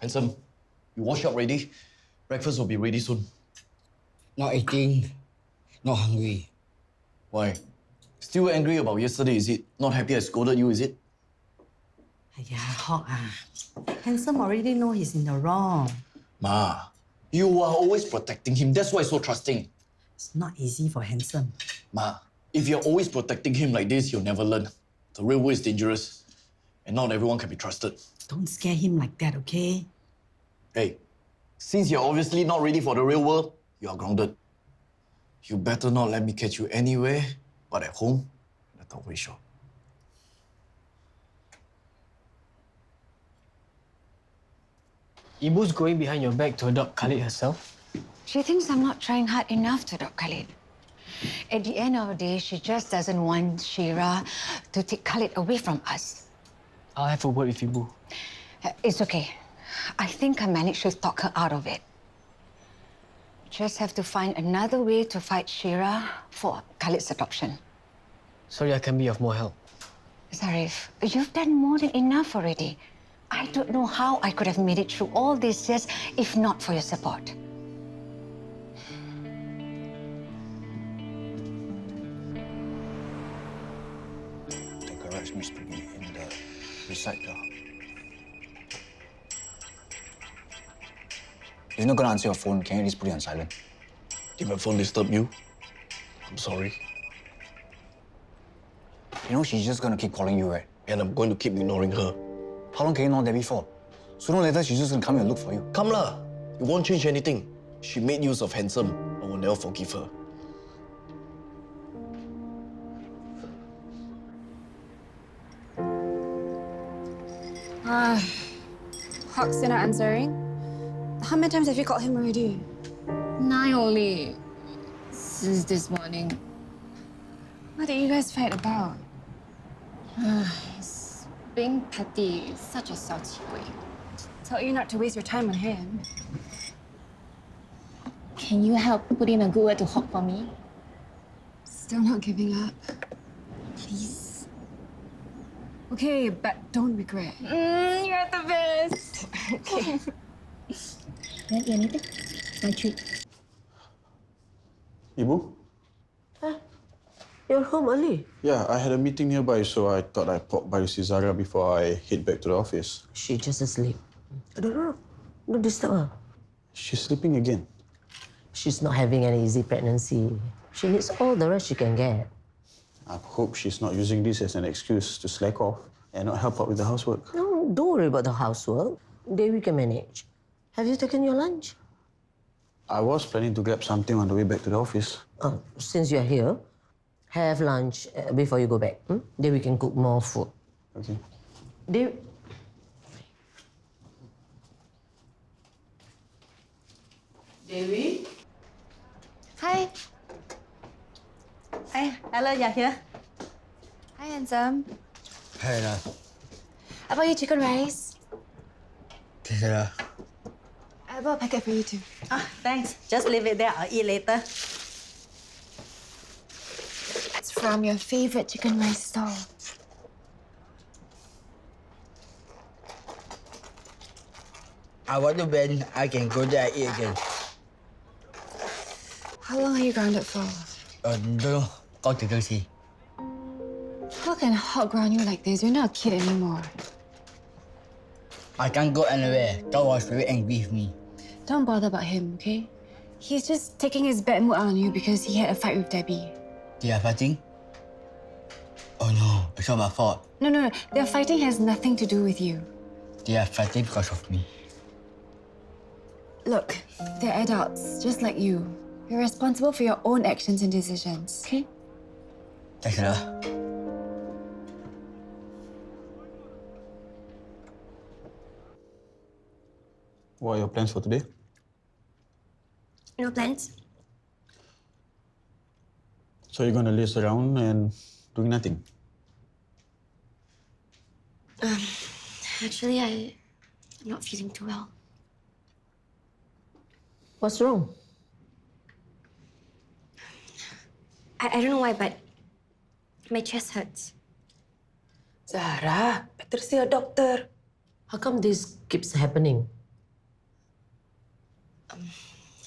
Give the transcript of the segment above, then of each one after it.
Handsome, you wash up ready? Breakfast will be ready soon. Not eating. Not hungry. Why? Still angry about yesterday, is it? Not happy I scolded you, is it? Hawk Handsome already know he's in the wrong. Ma, you are always protecting him. That's why he's so trusting. It's not easy for Handsome. Ma, if you're always protecting him like this, you'll never learn. The real world is dangerous. And not everyone can be trusted. Don't scare him like that, okay? Hey, since you're obviously not ready for the real world, you are grounded. You better not let me catch you anywhere but at home at the toy shop. Ibu's going behind your back to adopt Khaled herself. She thinks I'm not trying hard enough to adopt Khaled. At the end of the day, she just doesn't want Syirah to take Khaled away from us. I'll have a word with Ibu. It's okay. I think I managed to talk her out of it. Just have to find another way to fight Syirah for Khaled's adoption. Sorry I can be of more help. Zaryf, you've done more than enough already. I don't know how I could have made it through all these years if not for your support. The garage needs to be in the recycler. If you're not gonna answer your phone, can you at least put it on silent? Did my phone disturb you? I'm sorry. You know she's just gonna keep calling you, right? And I'm going to keep ignoring her. How long can you know that before? Sooner or later, she's just gonna come and look for you. Come lah. It won't change anything. She made use of Handsome. I will never forgive her. Hawk's still not answering. How many times have you called him already? 9 only. Since this morning. What did you guys fight about? He's being petty, such a salty boy. Tell you not to waste your time on him. Can you help put in a good word to Hawk for me? Still not giving up. Please. Okay, but don't regret. You're the best. Okay. Want anything? My treat. Ibu? You're home early. Yeah, I had a meeting nearby, so I thought I'd pop by to see Zara before I head back to the office. She's just asleep. I don't know. Don't disturb her. She's sleeping again. She's not having an easy pregnancy. She needs all the rest she can get. I hope she's not using this as an excuse to slack off and not help out with the housework. No, don't worry about the housework. Dewi can manage. Have you taken your lunch? I was planning to grab something on the way back to the office. Since you're here, have lunch before you go back. Then we can cook more food. Okay. Dewi. Dewi? Hi. Hi, hello, you're here. Hi, handsome. Hey, I bought you chicken rice. Sarah. I bought a packet for you too. Thanks. Just leave it there. I'll eat later. It's from your favorite chicken rice stall. I want to when I can go there and eat again. How long are you grounded for? Don't know. Con thử coi see. How can Hawk ground you like this? You're not a kid anymore. I can't go anywhere. God was very angry with me. Don't bother about him, okay? He's just taking his bad mood out on you because he had a fight with Debbie. They are fighting? Oh no, it's not my fault. No. Their fighting has nothing to do with you. They are fighting because of me. Look, they're adults, just like you. You're responsible for your own actions and decisions, okay? Thanks, Sarah. What are your plans for today? No plans? So you're going to laze around and doing nothing? Actually, I'm not feeling too well. What's wrong? I don't know why, but my chest hurts. Zara, better see a doctor. How come this keeps happening?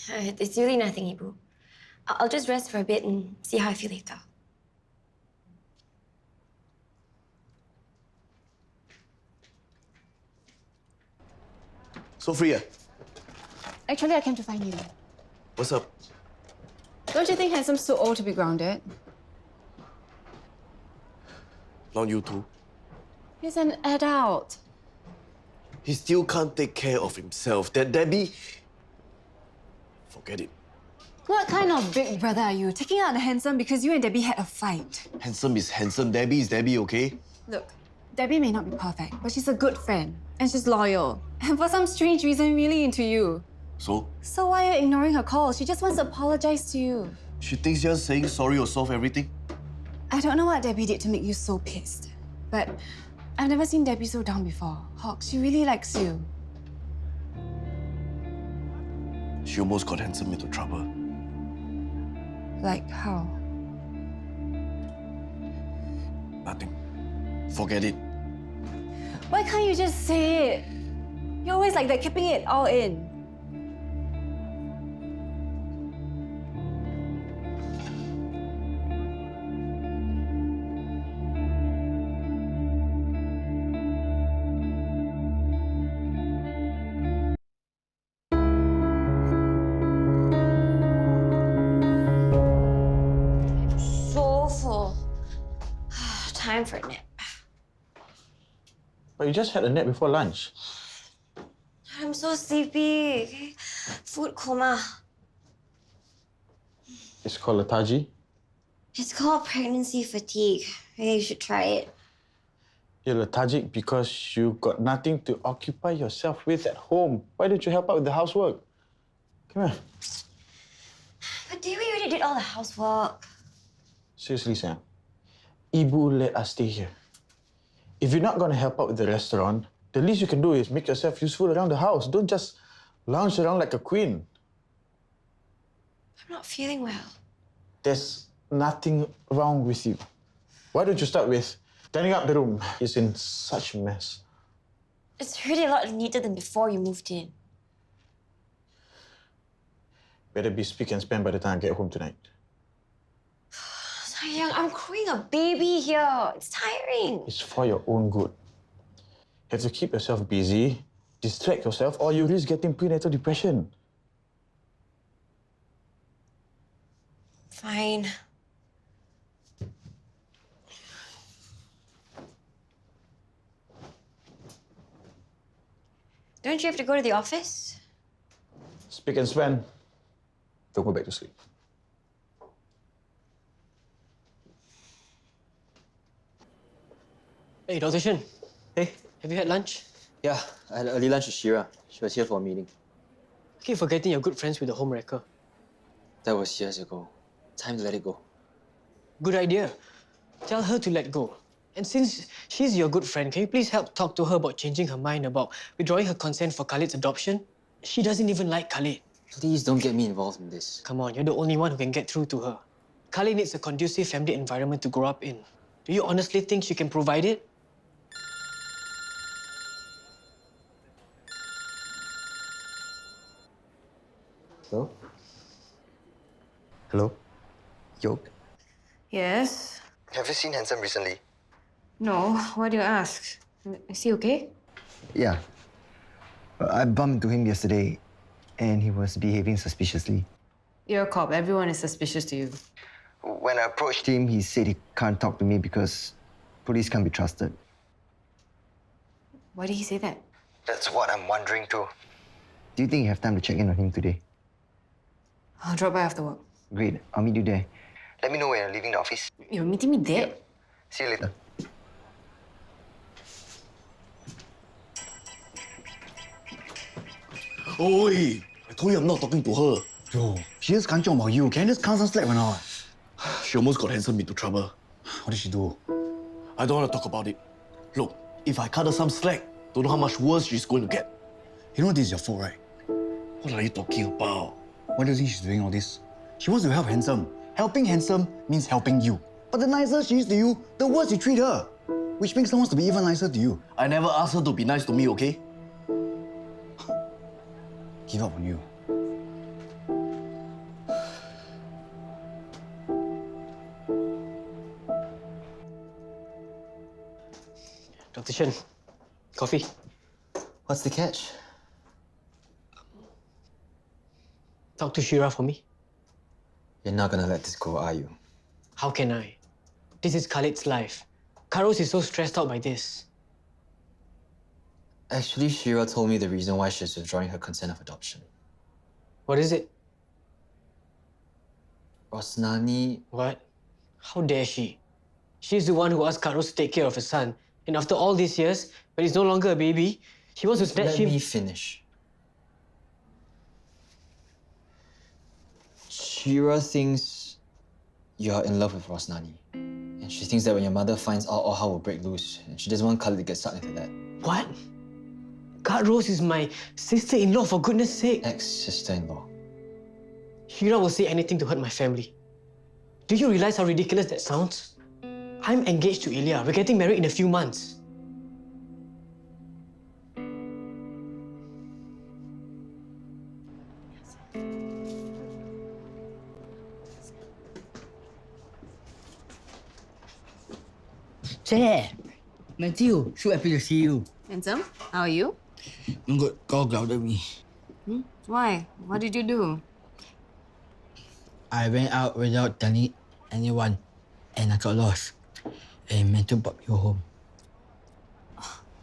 It's really nothing, Ibu. I'll just rest for a bit and see how I feel later. So free, Actually, I came to find you. What's up? Don't you think Handsome's too old to be grounded? Not you too. He's an adult. He still can't take care of himself. That Debbie... Forget it. What kind of big brother are you? Taking out the Handsome because you and Debbie had a fight. Handsome is handsome. Debbie is Debbie, okay? Look, Debbie may not be perfect, but she's a good friend. And she's loyal. And for some strange reason, really into you. So? So why are you ignoring her calls? She just wants to apologize to you. She thinks just saying sorry will solve everything? I don't know what Debbie did to make you so pissed. But I've never seen Debbie so down before. Hawk, she really likes you. She almost got Handsome into trouble. Like how? Nothing. Forget it. Why can't you just say it? You're always like that, keeping it all in. So full. Time for a nap. But you just had a nap before lunch. I'm so sleepy. Food coma. It's called lethargy. It's called pregnancy fatigue. Maybe you should try it. You're lethargic because you got nothing to occupy yourself with at home. Why don't you help out with the housework? Come here. But Debbie already did all the housework. Seriously, Sam. Ibu let us stay here. If you're not going to help out with the restaurant, the least you can do is make yourself useful around the house. Don't just lounge around like a queen. I'm not feeling well. There's nothing wrong with you. Why don't you start with tidying up the room? It's in such a mess. It's already a lot neater than before you moved in. Better be speak and span by the time I get home tonight. Sayang, I'm growing a baby here. It's tiring. It's for your own good. You have to keep yourself busy, distract yourself, or you risk getting prenatal depression. Fine. Don't you have to go to the office? Speak and span. Don't go back to sleep. Hey, Dr. Shen. Hey. Have you had lunch? Yeah, I had early lunch with Syirah. She was here for a meeting. I keep forgetting you're good friends with the home wrecker. That was years ago. Time to let it go. Good idea. Tell her to let go. And since she's your good friend, can you please help talk to her about changing her mind about withdrawing her consent for Khaled's adoption? She doesn't even like Khaled. Please don't get me involved in this. Come on, you're the only one who can get through to her. Khaled needs a conducive family environment to grow up in. Do you honestly think she can provide it? Hello? Hello? Yo? Yes. Have you seen Handsome recently? No. Why do you ask? Is he okay? Yeah. I bumped into him yesterday and he was behaving suspiciously. You're a cop. Everyone is suspicious to you. When I approached him, he said he can't talk to me because police can't be trusted. Why did he say that? That's what I'm wondering too. Do you think you have time to check in on him today? I'll drop by after work. Great. I'll meet you there. Let me know when you're leaving the office. You're meeting me there? See you later. Oi! I told you I'm not talking to her. Yo, she just kanchiong about you. Can you just cut some slack or not? She almost got Handsome into trouble. What did she do? I don't want to talk about it. Look, if I cut her some slack, don't know how much worse she's going to get. You know this is your fault, right? What are you talking about? Why do you think she's doing all this? She wants to help Handsome. Helping Handsome means helping you. But the nicer she is to you, the worse you treat her. Which makes her want to be even nicer to you. I never asked her to be nice to me, okay? Give up on you. Dr. Shen, coffee. What's the catch? Talk to Syirah for me. You're not gonna let this go, are you? How can I? This is Khaled's life. Carlos is so stressed out by this. Actually, Syirah told me the reason why she's withdrawing her consent of adoption. What is it? Rosnani... What? How dare she? She's the one who asked Carlos to take care of her son. And after all these years, when he's no longer a baby, she wants to snatch him... Let me finish. Syirah thinks you're in love with Rosnani. And she thinks that when your mother finds out, all hell will break loose. And she doesn't want Khaled to get sucked into that. What? Rose is my sister-in-law, for goodness sake. Ex-sister-in-law. Syirah will say anything to hurt my family. Do you realize how ridiculous that sounds? I'm engaged to Ilya. We're getting married in a few months. Che, Matthew, so happy to see you. Handsome, how are you? I'm good. Kau grounded me. Why? What did you do? I went out without telling anyone, and I got lost. And Matthew brought me home.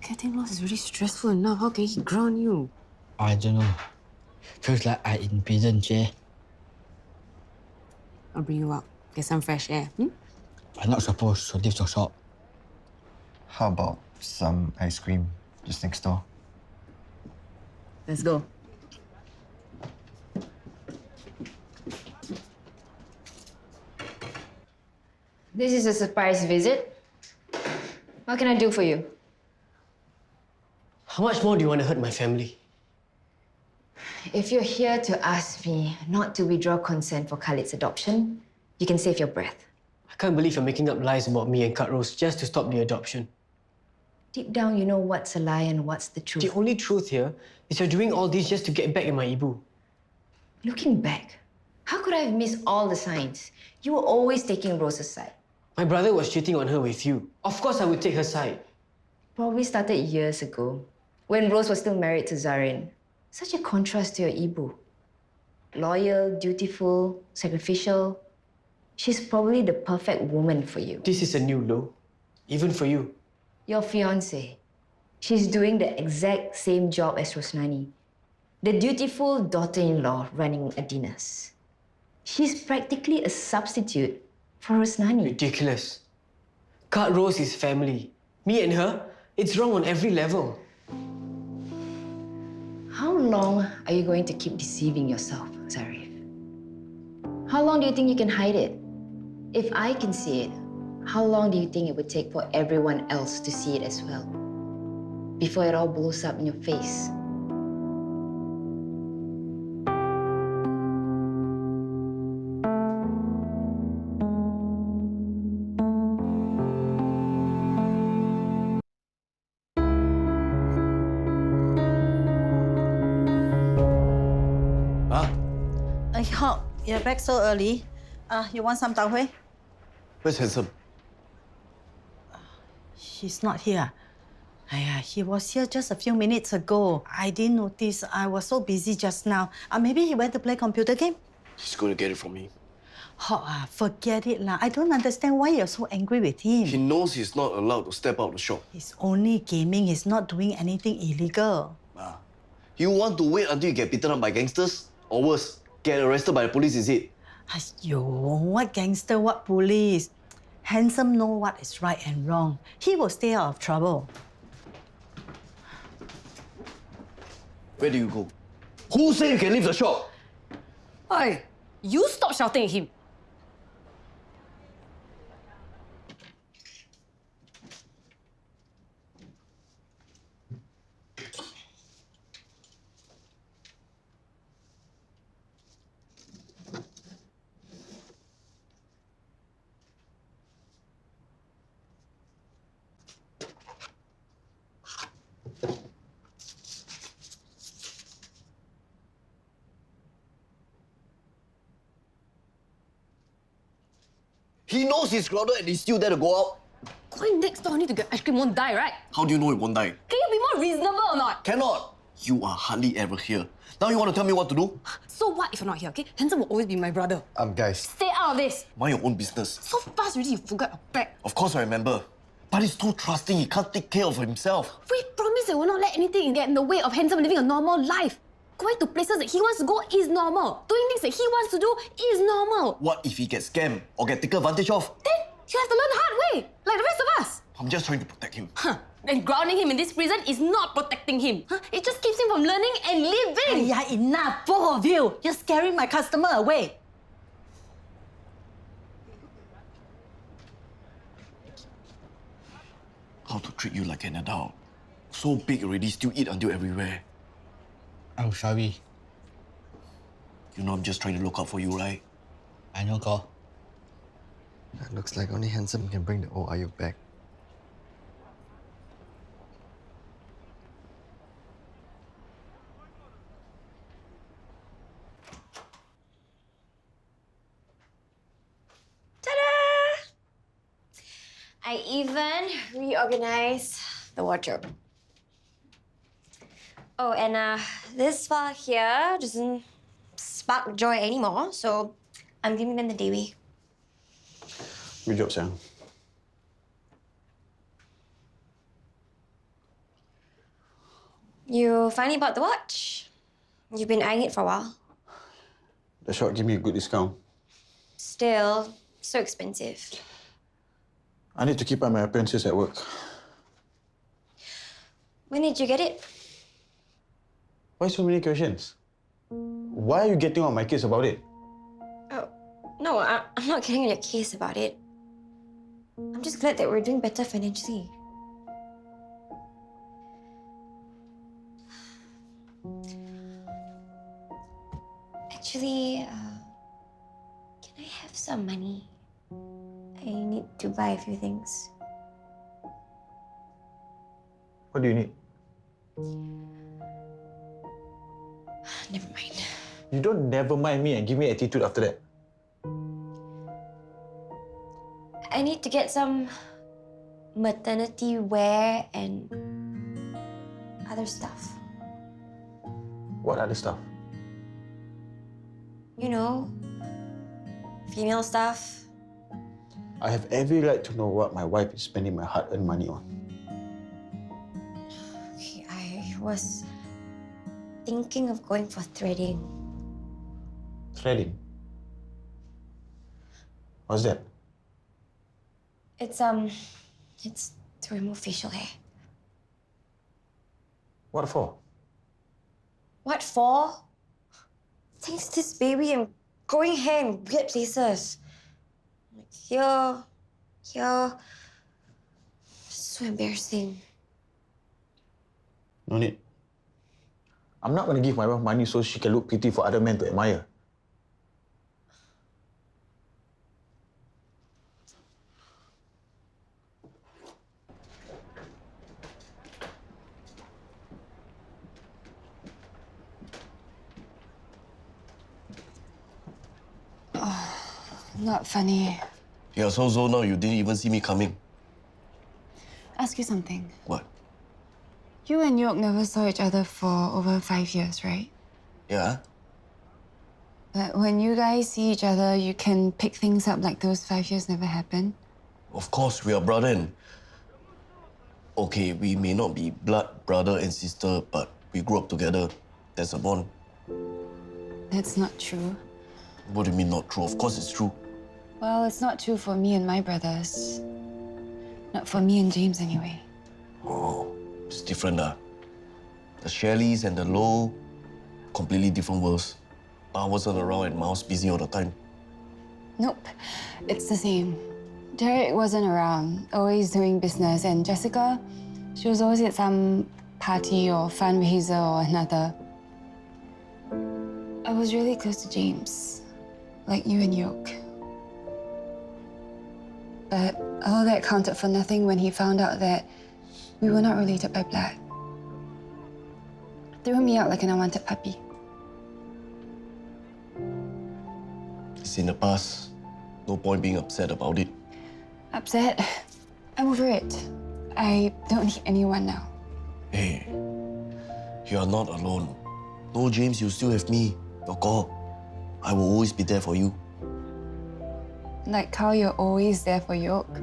Getting lost is really stressful enough. How can he ground you? I don't know. Feels like I'm in prison, Che. I'll bring you out. Get some fresh air. I'm not supposed to leave the shop. How about some ice cream just next door? Let's go. This is a surprise visit. What can I do for you? How much more do you want to hurt my family? If you're here to ask me not to withdraw consent for Khaled's adoption, you can save your breath. I can't believe you're making up lies about me and Rose just to stop the adoption. Deep down, you know what's a lie and what's the truth. The only truth here is you're doing all this just to get back at my Ibu. Looking back, how could I have missed all the signs? You were always taking Rose's side. My brother was cheating on her with you. Of course I would take her side. Probably started years ago, when Rose was still married to Zaryf. Such a contrast to your Ibu. Loyal, dutiful, sacrificial. She's probably the perfect woman for you. This is a new low, even for you. Your fiancée. She's doing the exact same job as Rosnani, the dutiful daughter-in-law running a dinners. She's practically a substitute for Rosnani. Ridiculous. Rose is family. Me and her, it's wrong on every level. How long are you going to keep deceiving yourself, Zaryf? How long do you think you can hide it? If I can see it, how long do you think it would take for everyone else to see it as well? Before it all blows up in your face. Hawk, you're back so early. You want some tau hui? Where's Handsome? He's not here. He was here just a few minutes ago. I didn't notice. I was so busy just now. Maybe he went to play computer game? He's going to get it from me. Hawk, forget it lah. I don't understand why you're so angry with him. He knows he's not allowed to step out of the shop. He's only gaming. He's not doing anything illegal. You want to wait until you get beaten up by gangsters? Or worse, get arrested by the police, is it? Yo, what gangster, what police? Handsome know what is right and wrong. He will stay out of trouble. Where do you go? Who said you can leave the shop? Hey, you stop shouting at him. He knows he's grounded and he's still there to go out. boy next door need to get ice cream won't die, right? How do you know it won't die? Can you be more reasonable or not? Cannot! You are hardly ever here. Now you want to tell me what to do? So what if you're not here, okay? Handsome will always be my brother. Guys. Stay out of this. Mind your own business. So fast already you forgot your bag. Of course I remember. But he's too trusting, he can't take care of himself. We promise that we'll not let anything get in the way of Handsome living a normal life. Going to places that he wants to go is normal. Doing things that he wants to do is normal. What if he gets scammed or get taken advantage of? Then you have to learn the hard way, like the rest of us. I'm just trying to protect him. Huh. And grounding him in this prison is not protecting him. Huh? It just keeps him from learning and living. Yeah, enough, both of you. You're scaring my customer away. How to treat you like an adult? So big already, still eat until everywhere. I'm sorry. You know I'm just trying to look out for you, right? I know, girl. It looks like only Handsome can bring the old Ayuk back. I even reorganized the wardrobe. Oh, and this file here doesn't spark joy anymore, so I'm giving them the Dewi. Good job, Sam. You finally bought the watch? You've been eyeing it for a while. The shop gave me a good discount. Still, so expensive. I need to keep up my appearances at work. When did you get it? Why so many questions? Why are you getting on my case about it? Oh, no, I'm not getting on your case about it. I'm just glad that we're doing better financially. Actually, can I have some money? I need to buy a few things. What do you need? Never mind. You don't never mind me and give me attitude after that. I need to get some maternity wear and other stuff. What other stuff? You know, female stuff. I have every right to know what my wife is spending my hard-earned money on. Okay, I was thinking of going for threading. Threading? What's that? It's to remove facial hair. What for? What for? Thanks to this baby, I'm growing hair in weird places. Like here. So embarrassing. No need. I'm not going to give my wife money so she can look pretty for other men to admire. Not funny. Yeah, so now you didn't even see me coming. Ask you something. What? You and York never saw each other for over 5 years, right? Yeah? But when you guys see each other, you can pick things up like those 5 years never happened. Of course, we are brother and... Okay, we may not be blood brother and sister, but we grew up together. That's a bond. That's not true. What do you mean not true? Of course it's true. Well, it's not true for me and my brothers. Not for me and James, anyway. Oh, it's different, The Shelleys and the Low, completely different worlds. I wasn't around and Miles busy all the time. Nope, it's the same. Derek wasn't around, always doing business, and Jessica, she was always at some party or fundraiser or another. I was really close to James, like you and York. But all that counted for nothing when he found out that we were not related by blood. Threw me out like an unwanted puppy. It's in the past. No point being upset about it. Upset? I'm over it. I don't need anyone now. Hey, you are not alone. No, James, you still have me. Your call. I will always be there for you. Like how you're always there for Yoke.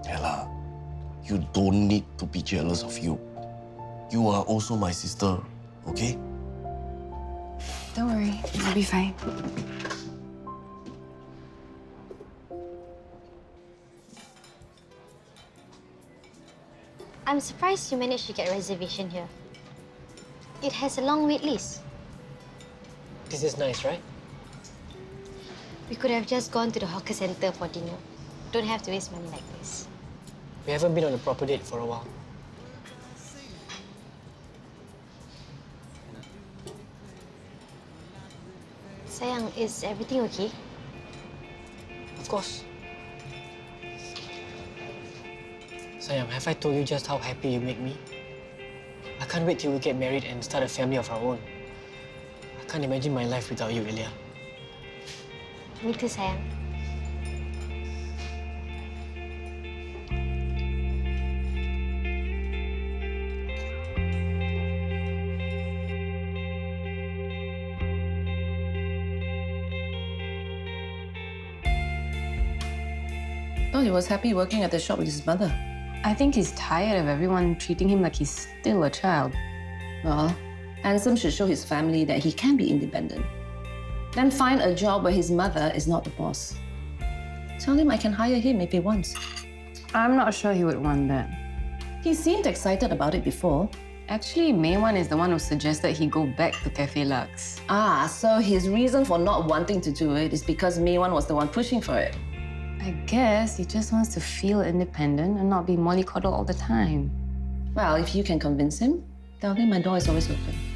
Ella, you don't need to be jealous of you. You are also my sister, okay? Don't worry, I'll be fine. I'm surprised you managed to get a reservation here. It has a long wait list. This is nice, right? We could have just gone to the hawker center for dinner. Don't have to waste money like this. We haven't been on a proper date for a while. Sayang, is everything okay? Of course. Sayang, have I told you just how happy you make me? I can't wait till we get married and start a family of our own. I can't imagine my life without you, Ilya. Me too, sayang. Oh, he was happy working at the shop with his mother. I think he's tired of everyone treating him like he's still a child. Well, Handsome should show his family that he can be independent. Then find a job where his mother is not the boss. Tell him I can hire him if he wants. I'm not sure he would want that. He seemed excited about it before. Actually, Maywan is the one who suggested he go back to Cafe Lux. Ah, so his reason for not wanting to do it is because Maywan was the one pushing for it. I guess he just wants to feel independent and not be mollycoddled all the time. Well, if you can convince him, tell him my door is always open.